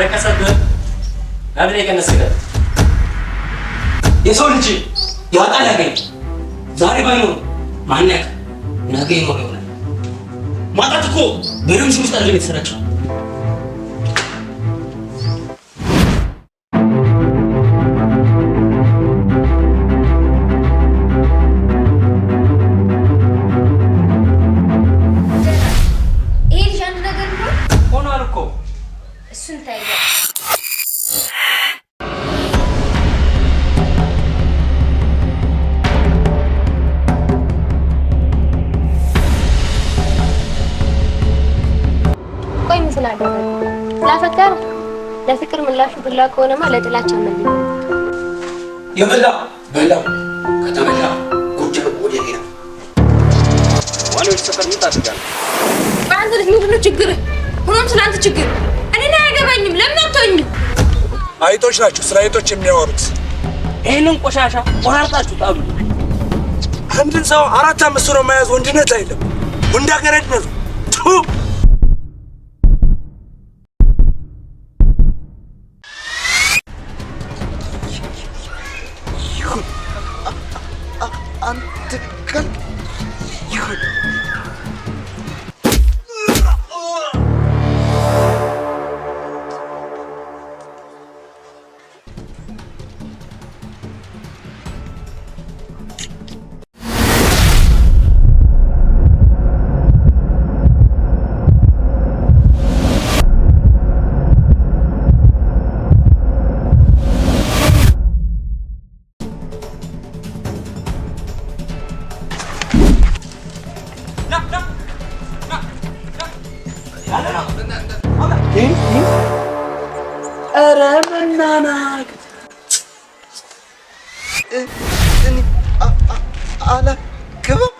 ረከሰብህ አብሬ ከነስከ የሰው ልጅ ያጣል ያገኝ ዛሬ ባይኖር ማን ያውቃል ነገ ይኖር ይሆናል። ማጣት እኮ በደም ውስጥ አለ የተሰራጨው። ላፈቀር ለፍቅር ምላሹ ብላ ከሆነማ ለጥላቻ መልኝ የበላ በላው ከተበላ ጉርጀ ወደ ሌላ ዋናው ሰፈር ምታደርጋለህ? አንተ ልጅ ምንድነው ችግር? ሆኖም ስላንተ ችግር እኔና አያገባኝም። ለምን አትሆኝም? አይጦች ናቸው ስለ አይጦች የሚያወሩት። ይሄንን ቆሻሻ ቆራርጣችሁ ጣሉ። አንድን ሰው 4-5 ነው መያዝ ወንድነት አይደለም፣ ወንዳገረድነት ነው። አላገባም